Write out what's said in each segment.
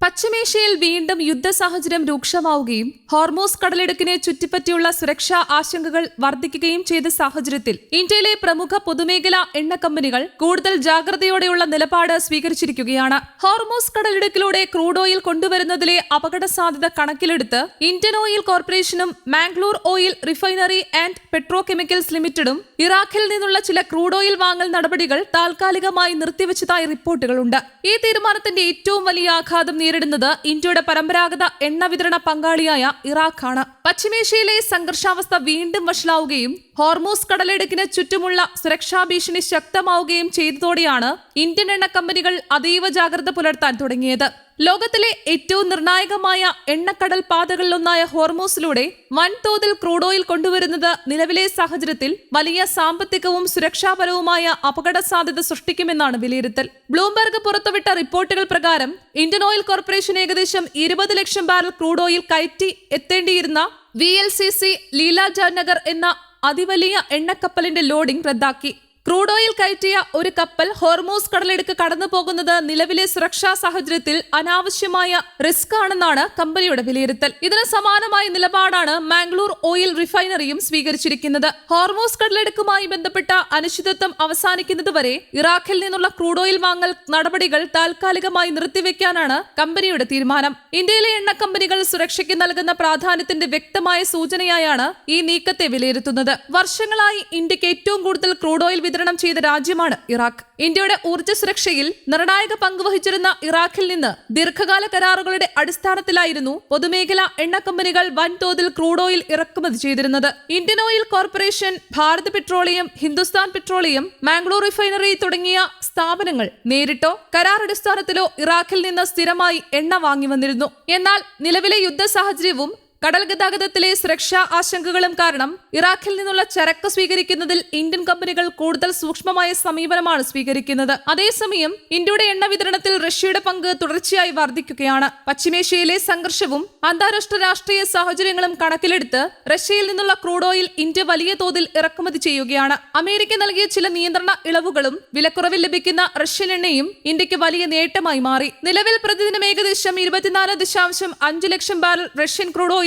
പശ്ചിമേഷ്യയിൽ വീണ്ടും യുദ്ധ സാഹചര്യം രൂക്ഷമാവുകയും ഹോർമൂസ് കടലിടുക്കിനെ ചുറ്റിപ്പറ്റിയുള്ള സുരക്ഷാ ആശങ്കകൾ വർദ്ധിക്കുകയും ചെയ്ത സാഹചര്യത്തിൽ ഇന്ത്യയിലെ പ്രമുഖ പൊതുമേഖലാ എണ്ണ കമ്പനികൾ കൂടുതൽ ജാഗ്രതയോടെയുള്ള നിലപാട് സ്വീകരിച്ചിരിക്കുകയാണ്. ഹോർമൂസ് കടലിടുക്കിലൂടെ ക്രൂഡ് ഓയിൽ കൊണ്ടുവരുന്നതിലെ അപകട സാധ്യത കണക്കിലെടുത്ത് ഇന്ത്യൻ ഓയിൽ കോർപ്പറേഷനും Mangalore oil refinery and petrochemicals ലിമിറ്റഡും ഇറാഖിൽ നിന്നുള്ള ചില ക്രൂഡ് ഓയിൽ വാങ്ങൽ നടപടികൾ താൽക്കാലികമായി നിർത്തിവെച്ചതായി റിപ്പോർട്ടുകളുണ്ട്. ഈ തീരുമാനത്തിന്റെ ഏറ്റവും വലിയ ആഘാതം നേരിടുന്നത് ഇന്ത്യയുടെ പരമ്പരാഗത എണ്ണ വിതരണ പങ്കാളിയായ ഇറാഖാണ്. പശ്ചിമേഷ്യയിലെ സംഘർഷാവസ്ഥ വീണ്ടും വഷളാവുകയും ഹോർമൂസ് കടലിടുക്കിന് ചുറ്റുമുള്ള സുരക്ഷാ ഭീഷണി ശക്തമാവുകയും ചെയ്തതോടെയാണ് ഇന്ത്യൻ എണ്ണ കമ്പനികൾ അതീവ ജാഗ്രത പുലർത്താൻ തുടങ്ങിയത്. ലോകത്തിലെ ഏറ്റവും നിർണായകമായ എണ്ണക്കടൽ പാതകളിലൊന്നായ ഹോർമൂസിലൂടെ വൻതോതിൽ ക്രൂഡ് ഓയിൽ കൊണ്ടുവരുന്നത് നിലവിലെ സാഹചര്യത്തിൽ വലിയ സാമ്പത്തികവും സുരക്ഷാപരവുമായ അപകട സാധ്യത സൃഷ്ടിക്കുമെന്നാണ് വിലയിരുത്തൽ. ബ്ലൂംബെർഗ് പുറത്തുവിട്ട റിപ്പോർട്ടുകൾ പ്രകാരം ഇന്ത്യൻ ഓയിൽ കോർപ്പറേഷൻ ഏകദേശം 20 ലക്ഷം ബാരൽ ക്രൂഡ് ഓയിൽ കയറ്റി എത്തേണ്ടിയിരുന്ന VLCC ലീലാജാനഗർ എന്ന അതിവലിയ എണ്ണക്കപ്പലിന്റെ ലോഡിംഗ് റദ്ദാക്കി. ക്രൂഡ് ഓയിൽ കയറ്റിയ ഒരു കപ്പൽ ഹോർമൂസ് കടലിടുക്ക് കടന്നു പോകുന്നത് നിലവിലെ സുരക്ഷാ സാഹചര്യത്തിൽ അനാവശ്യമായ റിസ്ക് ആണെന്നാണ് കമ്പനിയുടെ വിലയിരുത്തൽ. ഇതിന് സമാനമായ നിലപാടാണ് മാംഗ്ലൂർ ഓയിൽ റിഫൈനറിയും സ്വീകരിച്ചിരിക്കുന്നത്. ഹോർമൂസ് കടലിടുക്കുമായി ബന്ധപ്പെട്ട അനിശ്ചിതത്വം അവസാനിക്കുന്നതുവരെ ഇറാഖിൽ നിന്നുള്ള ക്രൂഡ് ഓയിൽ വാങ്ങൽ നടപടികൾ താൽക്കാലികമായി നിർത്തിവെക്കാനാണ് കമ്പനിയുടെ തീരുമാനം. ഇന്ത്യയിലെ എണ്ണ കമ്പനികൾ സുരക്ഷയ്ക്ക് നൽകുന്ന പ്രാധാന്യത്തിന്റെ വ്യക്തമായ സൂചനയായാണ് ഈ നീക്കത്തെ വിലയിരുത്തുന്നത്. വർഷങ്ങളായി ഇന്ത്യക്ക് ഏറ്റവും കൂടുതൽ ക്രൂഡ് ഓയിൽ വിതരണം ചെയ്ത രാജ്യമാണ് ഇറാഖ്. ഇന്ത്യയുടെ ഊർജ്ജ സുരക്ഷയിൽ നിർണായക പങ്കുവഹിച്ചിരുന്ന ഇറാഖിൽ നിന്ന് ദീർഘകാല കരാറുകളുടെ അടിസ്ഥാനത്തിലായിരുന്നു പൊതുമേഖലാ എണ്ണ കമ്പനികൾ വൻതോതിൽ ക്രൂഡ് ഓയിൽ ഇറക്കുമതി ചെയ്തിരുന്നത്. Indian oil corporation, Bharat petroleum, Hindustan petroleum, Mangalore refinery തുടങ്ങിയ സ്ഥാപനങ്ങൾ നേരിട്ടോ കരാർ അടിസ്ഥാനത്തിലോ ഇറാഖിൽ നിന്ന് സ്ഥിരമായി എണ്ണ വാങ്ങി വന്നിരുന്നു. എന്നാൽ നിലവിലെ യുദ്ധ സാഹചര്യവും കടൽ ഗതാഗതത്തിലെ സുരക്ഷാ ആശങ്കകളും കാരണം ഇറാഖിൽ നിന്നുള്ള ചരക്ക് സ്വീകരിക്കുന്നതിൽ ഇന്ത്യൻ കമ്പനികൾ കൂടുതൽ സൂക്ഷ്മമായ സമീപനമാണ് സ്വീകരിക്കുന്നത്. അതേസമയം ഇന്ത്യയുടെ എണ്ണ വിതരണത്തിൽ റഷ്യയുടെ പങ്ക് തുടർച്ചയായി വർദ്ധിക്കുകയാണ്. പശ്ചിമേഷ്യയിലെ സംഘർഷവും അന്താരാഷ്ട്ര രാഷ്ട്രീയ സാഹചര്യങ്ങളും കണക്കിലെടുത്ത് റഷ്യയിൽ നിന്നുള്ള ക്രൂഡ് ഓയിൽ ഇന്ത്യ വലിയ തോതിൽ ഇറക്കുമതി ചെയ്യുകയാണ്. അമേരിക്ക നൽകിയ ചില നിയന്ത്രണ ഇളവുകളും വിലക്കുറവിൽ ലഭിക്കുന്ന റഷ്യൻ എണ്ണയും ഇന്ത്യക്ക് വലിയ നേട്ടമായി മാറി. നിലവിൽ പ്രതിദിനം ഏകദേശം 24.5 ലക്ഷം barrel Russian crude oil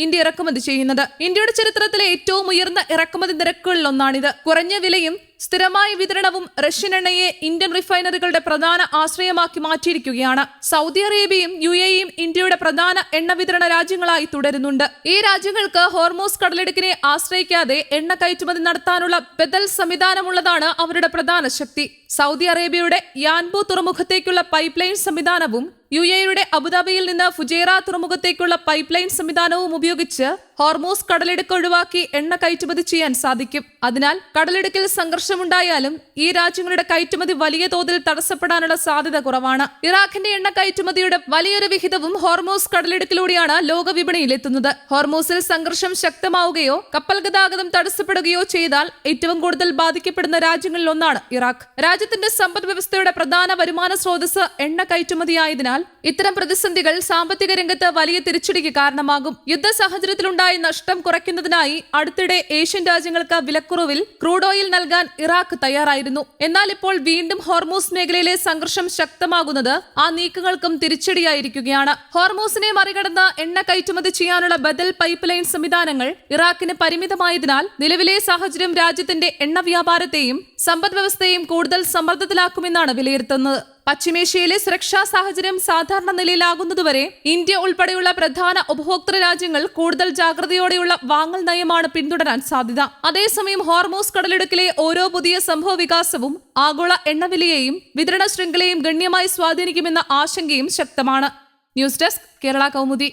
India ഇറക്കുമതി ചെയ്യുന്നത്. ഇന്ത്യയുടെ ചരിത്രത്തിലെ ഏറ്റവും ഉയർന്ന ഇറക്കുമതി നിരക്കുകളിലൊന്നാണിത്. കുറഞ്ഞ വിലയും സ്ഥിരമായ വിതരണവും റഷ്യൻ എണ്ണയെ ഇന്ത്യൻ റിഫൈനറികളുടെ പ്രധാന ആശ്രയമാക്കി മാറ്റിയിരിക്കുകയാണ്. സൗദി അറേബ്യയും UAEയും ഇന്ത്യയുടെ പ്രധാന എണ്ണ വിതരണ രാജ്യങ്ങളായി തുടരുന്നുണ്ട്. ഈ രാജ്യങ്ങൾക്ക് ഹോർമൂസ് കടലിടുക്കിനെ ആശ്രയിക്കാതെ എണ്ണ കയറ്റുമതി നടത്താനുള്ള ബദൽ സംവിധാനമുള്ളതാണ് അവരുടെ പ്രധാന ശക്തി. സൗദി അറേബ്യയുടെ യാൻബു തുറമുഖത്തേക്കുള്ള പൈപ്പ് ലൈൻ സംവിധാനവും UAEയുടെ അബുദാബിയിൽ നിന്ന് ഫുജൈറ തുറമുഖത്തേക്കുള്ള പൈപ്പ് ലൈൻ സംവിധാനവും ഉപയോഗിച്ച് ഹോർമൂസ് കടലിടുക്ക് ഒഴിവാക്കി എണ്ണ കയറ്റുമതി ചെയ്യാൻ സാധിക്കും. അതിനാൽ കടലിടുക്കിൽ സംഘർഷമുണ്ടായാലും ഈ രാജ്യങ്ങളുടെ കയറ്റുമതി വലിയ തോതിൽ തടസ്സപ്പെടാനുള്ള സാധ്യത കുറവാണ്. ഇറാഖിന്റെ എണ്ണ കയറ്റുമതിയുടെ വലിയൊരു വിഹിതവും ഹോർമൂസ് കടലിടുക്കിലൂടെയാണ് ലോക വിപണിയിൽ എത്തുന്നത്. ഹോർമൂസിൽ സംഘർഷം ശക്തമാവുകയോ കപ്പൽ ഗതാഗതം തടസ്സപ്പെടുകയോ ചെയ്താൽ ഏറ്റവും കൂടുതൽ ബാധിക്കപ്പെടുന്ന രാജ്യങ്ങളിൽ ഒന്നാണ് ഇറാഖ്. രാജ്യത്തിന്റെ സമ്പദ് വ്യവസ്ഥയുടെ പ്രധാന വരുമാന സ്രോതസ് എണ്ണ കയറ്റുമതിയായതിനാൽ ഇത്തരം പ്രതിസന്ധികൾ സാമ്പത്തിക രംഗത്ത് വലിയ തിരിച്ചടിക്ക് കാരണമാകും. യുദ്ധ സാഹചര്യത്തിലുണ്ടായ നഷ്ടം കുറയ്ക്കുന്നതിനായി അടുത്തിടെ ഏഷ്യൻ രാജ്യങ്ങൾക്ക് വിലക്കുറവിൽ ക്രൂഡ് ഓയിൽ നൽകാൻ ഇറാഖ് തയ്യാറായിരുന്നു. എന്നാൽ ഇപ്പോൾ വീണ്ടും ഹോർമൂസ് മേഖലയിലെ സംഘർഷം ശക്തമാകുന്നത് ആ നീക്കങ്ങൾക്കും തിരിച്ചടിയായിരിക്കുകയാണ്. ഹോർമൂസിനെ മറികടന്ന് എണ്ണ കയറ്റുമതി ചെയ്യാനുള്ള ബദൽ പൈപ്പ് ലൈൻ സംവിധാനങ്ങൾ ഇറാഖിന് പരിമിതമായതിനാൽ നിലവിലെ സാഹചര്യം രാജ്യത്തിന്റെ എണ്ണ വ്യാപാരത്തെയും സമ്പദ് വ്യവസ്ഥയെയും കൂടുതൽ സമ്മർദ്ദത്തിലാക്കുമെന്നാണ് വിലയിരുത്തുന്നത്. പശ്ചിമേഷ്യയിലെ സുരക്ഷാ സാഹചര്യം സാധാരണ നിലയിലാകുന്നതുവരെ ഇന്ത്യ ഉൾപ്പെടെയുള്ള പ്രധാന ഉപഭോക്തൃ രാജ്യങ്ങൾ കൂടുതൽ ജാഗ്രതയോടെയുള്ള വാങ്ങൽ നയമാണ് പിന്തുടരാൻ സാധ്യത. അതേസമയം ഹോർമൂസ് കടലിടുക്കിലെ ഓരോ പുതിയ സംഭവ വികാസവും ആഗോള എണ്ണവിലയെയും വിതരണ ശൃംഖലയെയും ഗണ്യമായി സ്വാധീനിക്കുമെന്ന ആശങ്കയും ശക്തമാണ്. News desk, Kerala Kaumudi.